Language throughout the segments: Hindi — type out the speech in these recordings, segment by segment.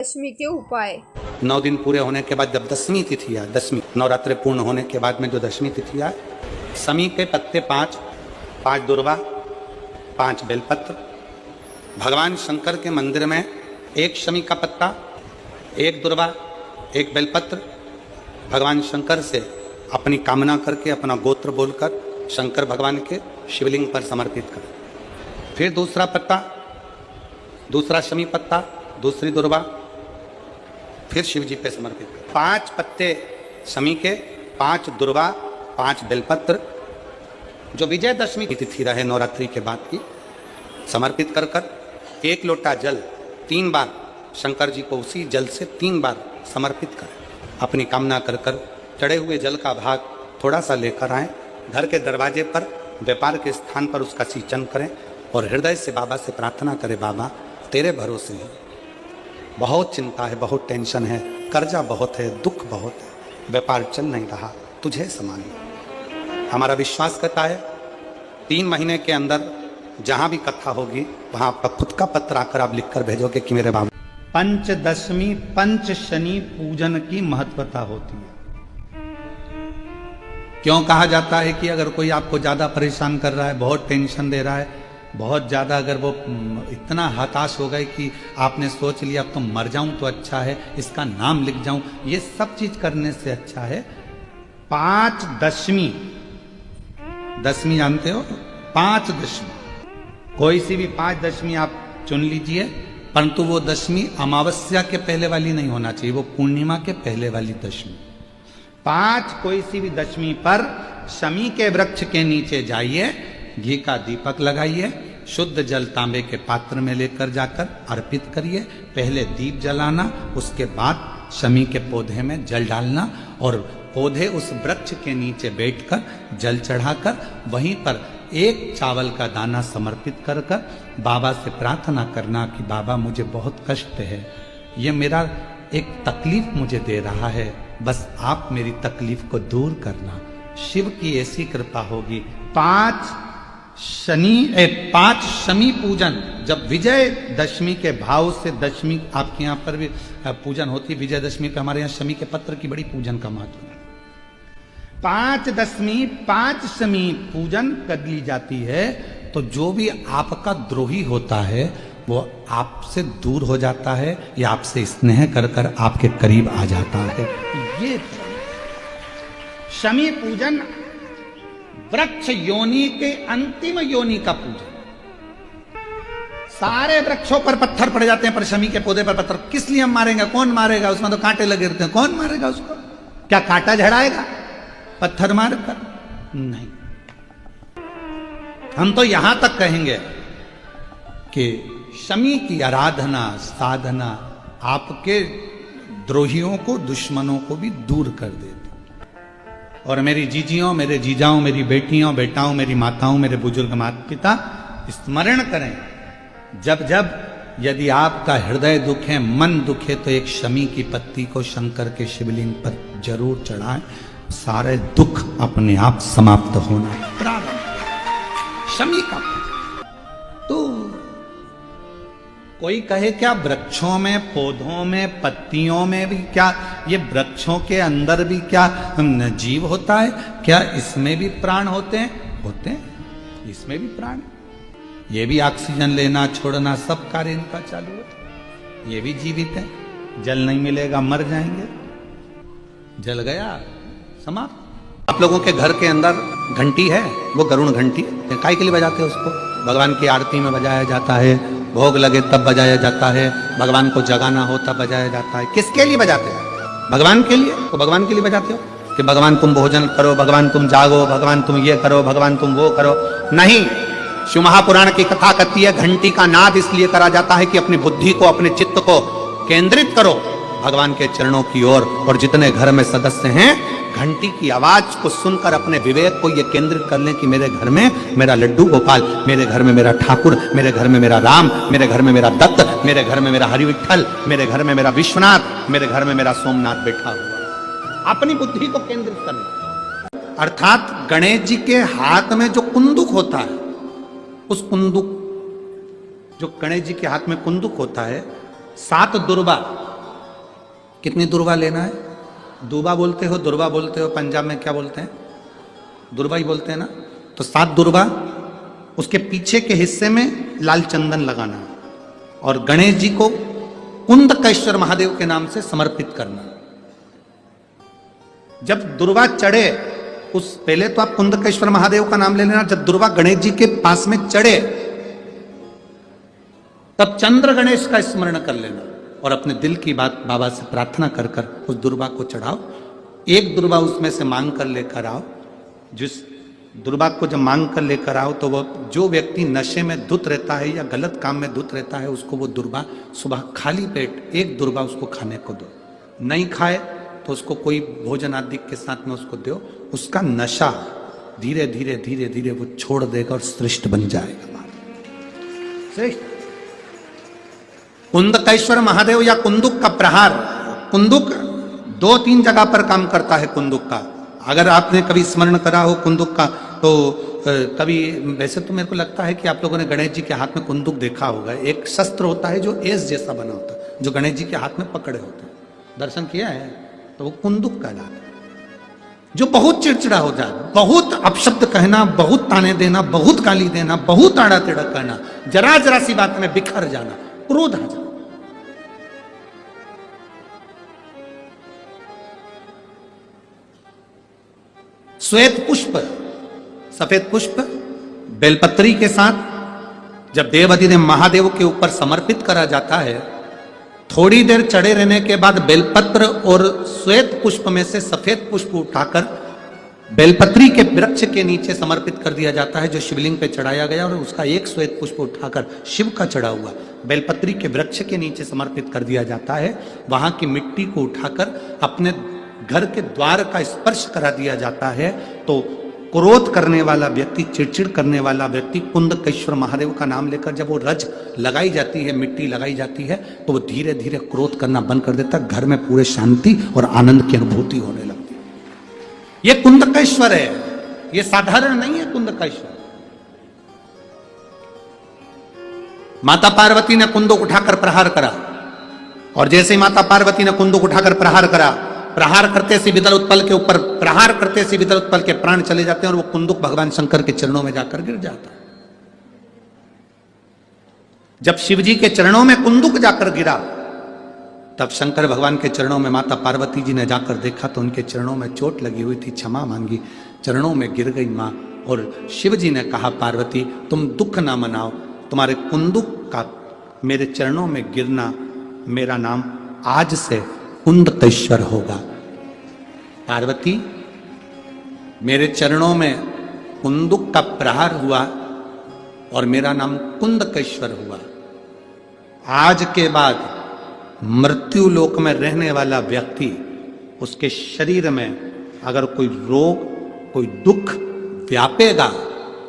दशमी के उपाय। 9 दिन पूरे होने के बाद जब दसवीं तिथि आए, दसवीं नवरात्रि पूर्ण होने के बाद में जो दसवीं तिथि आए, समी के पत्ते 5, 5 दुर्वा, 5 बेलपत्र। भगवान शंकर के मंदिर में 1 शमी का पत्ता, 1 दुर्वा, 1 बेलपत्र भगवान शंकर से अपनी कामना करके, अपना गोत्र बोलकर शंकर भगवान के शिवलिंग पर समर्पित करें। फिर दूसरा पत्ता, दूसरा शमी पत्ता, दूसरी दुर्वा, फिर शिव जी पे समर्पित करें। 5 पत्ते शमी के, 5 दुर्वा, 5 बेलपत्र जो विजयदशमी की तिथि रहे नवरात्रि के बाद की, समर्पित कर कर 1 लोटा जल 3 बार शंकर जी को उसी जल से 3 बार समर्पित करें। अपनी कामना कर कर चढ़े हुए जल का भाग थोड़ा सा लेकर आएं, घर के दरवाजे पर, व्यापार के स्थान पर उसका सिंचन करें और हृदय से बाबा से प्रार्थना करें, बाबा तेरे भरोसे हैं, बहुत चिंता है, बहुत टेंशन है, कर्जा बहुत है, दुख बहुत है, व्यापार चल नहीं रहा, तुझे संभालना। हमारा विश्वास करता है 3 महीने के अंदर जहां भी कथा होगी वहां आपका खुद का पत्र आकर आप लिखकर भेजोगे कि मेरे बाबा। पंचदशमी पंच शनि पूजन की महत्वता होती है। क्यों कहा जाता है कि अगर कोई आपको ज्यादा परेशान कर रहा है, बहुत टेंशन दे रहा है, बहुत ज़्यादा अगर वो इतना हताश हो गए कि आपने सोच लिया अब तो मर जाऊं तो अच्छा है, इसका नाम लिख जाऊं, ये सब चीज करने से अच्छा है 5 दशमी। दशमी जानते हो? 5 दशमी, कोई सी भी 5 दशमी आप चुन लीजिए, परंतु वो दशमी अमावस्या के पहले वाली नहीं होना चाहिए, वो पूर्णिमा के पहले वाली दशमी। 5 कोई सी भी दशमी पर शमी के वृक्ष के नीचे जाइए, घी का दीपक लगाइए, शुद्ध जल तांबे के पात्र में लेकर जाकर अर्पित करिए। पहले दीप जलाना, उसके बाद शमी के पौधे में जल डालना और पौधे उस वृक्ष के नीचे बैठकर जल चढ़ाकर वहीं पर 1 चावल का दाना समर्पित कर कर बाबा से प्रार्थना करना कि बाबा मुझे बहुत कष्ट है, ये मेरा एक तकलीफ मुझे दे रहा है, बस आप मेरी तकलीफ को दूर करना। शिव की ऐसी कृपा होगी। 5 शमी पूजन, जब विजय दशमी के भाव से, दशमी आपके यहाँ पर भी पूजन होती, विजयदशमी पे हमारे यहाँ शमी के पत्र की बड़ी पूजन का महत्व है। 5 दशमी 5 शमी पूजन कर ली जाती है तो जो भी आपका द्रोही होता है वो आपसे दूर हो जाता है या आपसे स्नेह कर कर आपके करीब आ जाता है। ये शमी पूजन वृक्ष योनि के अंतिम योनि का पूजन। सारे वृक्षों पर पत्थर पड़ जाते हैं, पर शमी के पौधे पर पत्थर किस लिए हम मारेंगे? कौन मारेगा? उसमें तो कांटे लगे रहते हैं, कौन मारेगा उसको? क्या कांटा झड़ाएगा पत्थर मारकर? नहीं। हम तो यहां तक कहेंगे कि शमी की आराधना, साधना आपके द्रोहियों को, दुश्मनों को भी दूर कर देती। और मेरी जीजियों, मेरे जीजाओं, मेरी बेटियों, बेटाओं, मेरी माताओं, मेरे बुजुर्ग माता पिता स्मरण करें, जब जब यदि आपका हृदय दुखे, मन दुखे, तो एक शमी की पत्ती को शंकर के शिवलिंग पर जरूर चढ़ाएं, सारे दुख अपने आप समाप्त होना प्रारंभ। शमी का तो कोई कहे क्या वृक्षों में, पौधों में, पत्तियों में भी क्या, ये वृक्षों के अंदर भी क्या जीव होता है? क्या इसमें भी प्राण होते हैं? होते हैं, इसमें भी प्राण, ये भी ऑक्सीजन लेना छोड़ना सब कार्य इनका चालू है, ये भी जीवित है। जल नहीं मिलेगा मर जाएंगे, जल गया समाप्त। आप लोगों के घर के अंदर घंटी है, वो गरुण घंटी, काय के लिए बजाते हैं उसको? भगवान की आरती में बजाया जाता है, भोग लगे तब बजाया जाता है, भगवान को जगाना हो तब बजाया जाता है। किसके लिए बजाते हैं? भगवान के लिए। तो भगवान के लिए बजाते हो कि भगवान तुम भोजन करो, भगवान तुम जागो, भगवान तुम ये करो, भगवान तुम वो करो? नहीं। शिव महापुराण की कथा कहती है घंटी का नाद इसलिए करा जाता है कि अपनी बुद्धि को, अपने चित्त को केंद्रित करो भगवान के चरणों की ओर। और जितने घर में सदस्य हैं, घंटी की आवाज को सुनकर अपने विवेक को ये केंद्रित कर लें कि मेरे घर में मेरा लड्डू गोपाल, मेरे घर में मेरा ठाकुर, मेरे घर में मेरा राम, मेरे घर में मेरा दत्त, मेरे घर में मेरा हरिविठल, मेरे घर में मेरा विश्वनाथ, मेरे घर में मेरा सोमनाथ बैठा हुआ। अपनी बुद्धि को केंद्रित करना, अर्थात गणेश जी के हाथ में जो कुंदुक होता है, उस कुंदुक, जो गणेश जी के हाथ में कुंदुक होता है, 7 दुर्वा कितनी दुर्वा लेना है? दूबा बोलते हो, दुर्वा बोलते हो, पंजाब में क्या बोलते हैं? दुर्वा ही बोलते हैं ना। तो 7 दुर्वा, उसके पीछे के हिस्से में लाल चंदन लगाना और गणेश जी को कुंदकेश्वर महादेव के नाम से समर्पित करना। जब दुर्वा चढ़े उस पहले तो आप कुंदकेश्वर महादेव का नाम ले लेना। जब दुर्वा गणेश जी के पास में चढ़े तब चंद्र गणेश का स्मरण कर लेना और अपने दिल की बात बाबा से प्रार्थना कर कर उस दुर्वा को चढ़ाओ। एक दुर्वा उसमें से मांग कर लेकर आओ। जिस दुर्वा को जब मांग कर लेकर आओ तो वो जो व्यक्ति नशे में धुत रहता है या गलत काम में धुत रहता है उसको वो दुर्वा सुबह खाली पेट एक दुर्वा उसको खाने को दो। नहीं खाए तो उसको कोई भोजन आदि के साथ में उसको दो। उसका नशा धीरे धीरे धीरे धीरे वो छोड़ देगा और श्रेष्ठ बन जाएगा। श्रेष्ठ कुंदकेश्वर महादेव या कुंदुक का प्रहार, कुंदुक 2-3 जगह पर काम करता है। कुंदुक का अगर आपने कभी स्मरण करा हो कुंदुक का तो कभी, वैसे तो मेरे को लगता है कि आप लोगों ने गणेश जी के हाथ में कुंदुक देखा होगा। एक शस्त्र होता है जो एस जैसा बना होता है, जो गणेश जी के हाथ में पकड़े होते हैं। दर्शन किया है तो वो कुंदुक कहलाता है। जो बहुत चिड़चिड़ा हो जाए, बहुत अपशब्द कहना, बहुत ताने देना, बहुत गाली देना, बहुत आड़ा टेढ़ा करना, जरा जरा सी बात में बिखर जाना, क्रोध आ जाना। श्वेत पुष्प, सफेद पुष्प बेलपत्री के साथ जब देवाधिदेव महादेव के ऊपर समर्पित करा जाता है, थोड़ी देर चढ़े रहने के बाद बेलपत्र और श्वेत पुष्प में से सफेद पुष्प उठाकर बेलपत्री के वृक्ष के नीचे समर्पित कर दिया जाता है जो शिवलिंग पे चढ़ाया गया, और उसका एक श्वेत पुष्प उठाकर शिव का चढ़ा हुआ बेलपत्री के वृक्ष के नीचे समर्पित कर दिया जाता है। वहां की मिट्टी को उठाकर अपने घर के द्वार का स्पर्श करा दिया जाता है। तो क्रोध करने वाला व्यक्ति, चिड़चिड़ करने वाला व्यक्ति कुंदकेश्वर महादेव का नाम लेकर जब वो रज लगाई जाती है, मिट्टी लगाई जाती है, तो वो धीरे धीरे क्रोध करना बंद कर देता है। घर में पूरे शांति और आनंद की अनुभूति होने लगती है। ये कुंदकेश्वर है, ये साधारण नहीं है। कुंदकेश्वर माता पार्वती ने कुंदुक उठाकर प्रहार करा, और जैसे ही माता पार्वती ने कुंदुक उठाकर प्रहार करा, प्रहार करते से विदल उत्पल के ऊपर प्रहार करते से विदल उत्पल के प्राण चले जाते हैं और वो कुंदुक भगवान शंकर के चरणों में जाकर गिर जाता है। जब शिवजी के चरणों में कुंदुक जाकर गिरा तब शंकर भगवान के चरणों में माता पार्वती जी ने जाकर देखा तो उनके चरणों में चोट लगी हुई थी, क्षमा मांगी, चरणों में गिर गई मां। और शिवजी ने कहा, पार्वती तुम दुख ना मनाओ, तुम्हारे कुंदुक का मेरे चरणों में गिरना, मेरा नाम आज से कुंदकेश्वर होगा। पार्वती मेरे चरणों में कुंदुक का प्रहार हुआ और मेरा नाम कुंदकेश्वर हुआ। आज के बाद मृत्यु लोक में रहने वाला व्यक्ति, उसके शरीर में अगर कोई रोग, कोई दुख व्यापेगा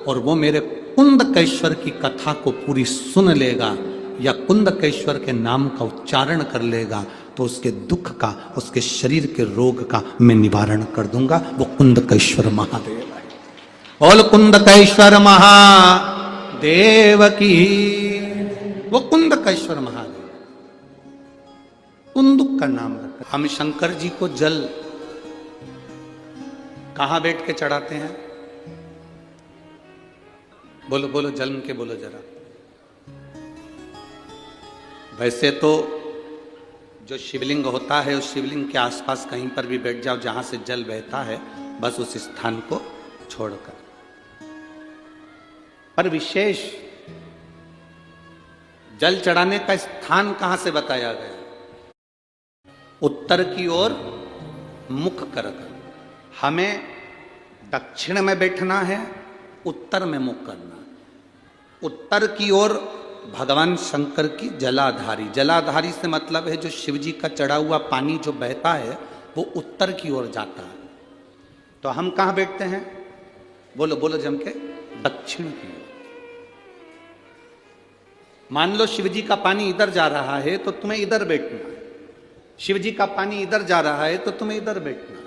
और वो मेरे कुंदकेश्वर की कथा को पूरी सुन लेगा या कुंदकेश्वर के नाम का उच्चारण कर लेगा, तो उसके दुख का, उसके शरीर के रोग का मैं निवारण कर दूंगा। वो कुंदकेश्वर महादेव है। बोल कुंदकेश्वर महादेव की। वो कुंदकेश्वर महादेव, कुंदुक का नाम रखा। हम शंकर जी को जल कहां बैठ के चढ़ाते हैं? बोलो बोलो, जल के बोलो जरा। वैसे तो जो शिवलिंग होता है उस शिवलिंग के आसपास कहीं पर भी बैठ जाओ जहां से जल बहता है, बस उस स्थान को छोड़कर। पर विशेष जल चढ़ाने का स्थान कहां से बताया गया? उत्तर की ओर मुख कर। हमें दक्षिण में बैठना है, उत्तर में मुख करना। उत्तर की ओर भगवान शंकर की जलाधारी, जलाधारी से मतलब है जो शिवजी का चढ़ा हुआ पानी जो बहता है वो उत्तर की ओर जाता है। तो हम कहां बैठते हैं? बोलो बोलो जम के, दक्षिण की ओर। मान लो शिवजी का पानी इधर जा रहा है तो तुम्हें इधर बैठना है, शिवजी का पानी इधर जा रहा है तो तुम्हें इधर बैठना है।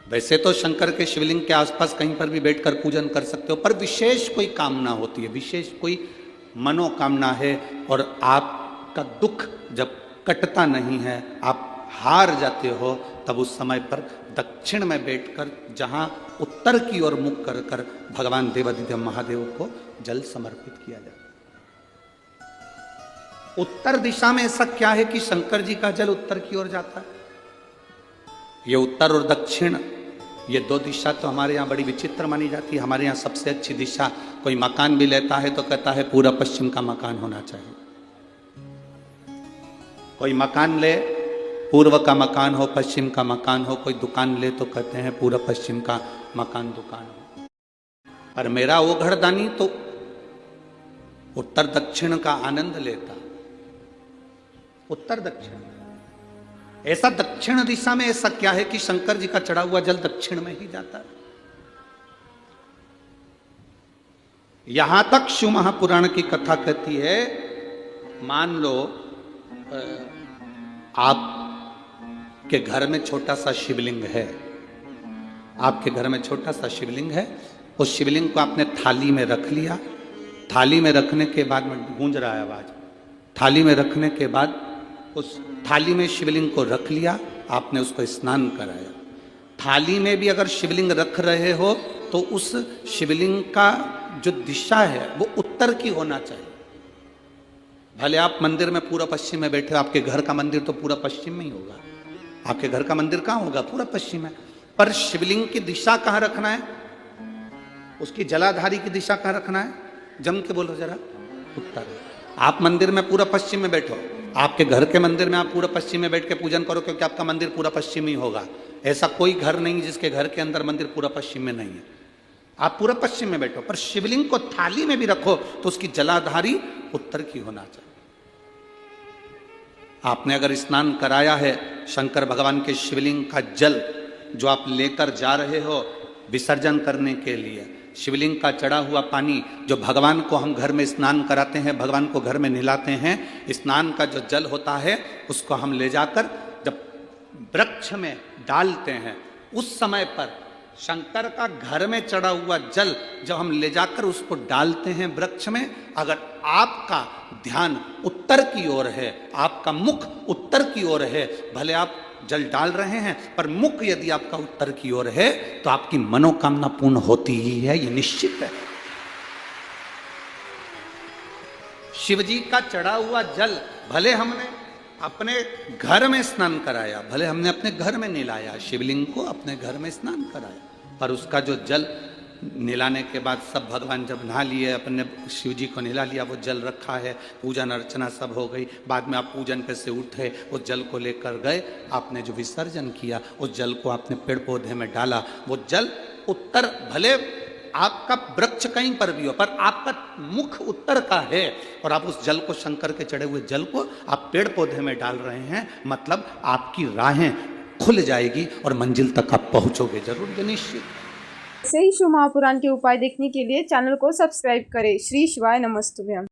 वैसे तो शंकर के शिवलिंग के आसपास कहीं पर भी बैठकर पूजन कर सकते हो, पर विशेष कोई कामना होती है, विशेष कोई मनोकामना है और आपका दुख जब कटता नहीं है, आप हार जाते हो, तब उस समय पर दक्षिण में बैठकर जहां उत्तर की ओर मुख कर कर भगवान देवाधिदेव महादेव को जल समर्पित किया जाता है। उत्तर दिशा में ऐसा क्या है कि शंकर जी का जल उत्तर की ओर जाता है? ये उत्तर और दक्षिण, ये दो दिशा तो हमारे यहाँ बड़ी विचित्र मानी जाती है। हमारे यहाँ सबसे अच्छी दिशा, कोई मकान भी लेता है तो कहता है पूरा पश्चिम का मकान होना चाहिए। कोई मकान ले, पूर्व का मकान हो, पश्चिम का मकान हो। कोई दुकान ले तो कहते हैं पूरा पश्चिम का मकान दुकान हो। पर मेरा वो घरदानी तो उत्तर दक्षिण का आनंद लेता, उत्तर दक्षिण। ऐसा दक्षिण दिशा में ऐसा क्या है कि शंकर जी का चढ़ा हुआ जल दक्षिण में ही जाता है? यहां तक शिव महापुराण की कथा कहती है, मान लो आपके घर में छोटा सा शिवलिंग है, आपके घर में छोटा सा शिवलिंग है, उस शिवलिंग को आपने थाली में रख लिया। थाली में रखने के बाद में गूंज रहा है आवाज, थाली में रखने के बाद उस थाली में शिवलिंग को रख लिया, आपने उसको स्नान कराया। थाली में भी अगर शिवलिंग रख रहे हो तो उस शिवलिंग का जो दिशा है वो उत्तर की होना चाहिए। भले आप मंदिर में पूरा पश्चिम में बैठे हो, आपके घर का मंदिर तो पूरा पश्चिम में ही होगा, आपके घर का मंदिर कहाँ होगा? पूरा पश्चिम में। पर शिवलिंग की दिशा कहाँ रखना है? उसकी जलाधारी की दिशा कहाँ रखना है? जम के बोलो जरा, उत्तर। आप मंदिर में पूरा पश्चिम में बैठो, आपके घर के मंदिर में आप पूरा पश्चिम में बैठ के पूजन करो, क्योंकि आपका मंदिर पूरा पश्चिमी होगा। ऐसा कोई घर नहीं जिसके घर के अंदर मंदिर पूरा पश्चिम में नहीं है। आप पूरा पश्चिम में बैठो, पर शिवलिंग को थाली में भी रखो तो उसकी जलाधारी उत्तर की होना चाहिए। आपने अगर स्नान कराया है शंकर भगवान के शिवलिंग का जल जो आप लेकर जा रहे हो विसर्जन करने के लिए, शिवलिंग का चढ़ा हुआ पानी जो भगवान को हम घर में स्नान कराते हैं, भगवान को घर में नहलाते हैं, स्नान का जो जल होता है उसको हम ले जाकर जब वृक्ष में डालते हैं, उस समय पर शंकर का घर में चढ़ा हुआ जल जब हम ले जाकर उसको डालते हैं वृक्ष में, अगर आपका ध्यान उत्तर की ओर है, आपका मुख उत्तर की ओर है, भले आप जल डाल रहे हैं पर मुख यदि आपका उत्तर की ओर है तो आपकी मनोकामना पूर्ण होती ही है, ये निश्चित है। शिव जी का चढ़ा हुआ जल भले हमने अपने घर में स्नान कराया, भले हमने अपने घर में नहलाया, शिवलिंग को अपने घर में स्नान कराया, पर उसका जो जल नहलाने के बाद सब भगवान जब नहा लिए, अपने शिव जी को नहला लिया, वो जल रखा है, पूजन अर्चना सब हो गई, बाद में आप पूजन पे से उठे, उस जल को लेकर गए, आपने जो विसर्जन किया उस जल को आपने पेड़ पौधे में डाला, वो जल उत्तर, भले आपका वृक्ष कहीं पर भी हो पर आपका मुख उत्तर का है और आप उस जल को, शंकर के चढ़े हुए जल को आप पेड़ पौधे में डाल रहे हैं, मतलब आपकी राहें खुल जाएगी और मंजिल तक आप पहुंचोगे जरूर, ये निश्चित। ऐसे ही शिव महापुराण के उपाय देखने के लिए चैनल को सब्सक्राइब करें। श्री शिवाय नमस्तुभ्यम।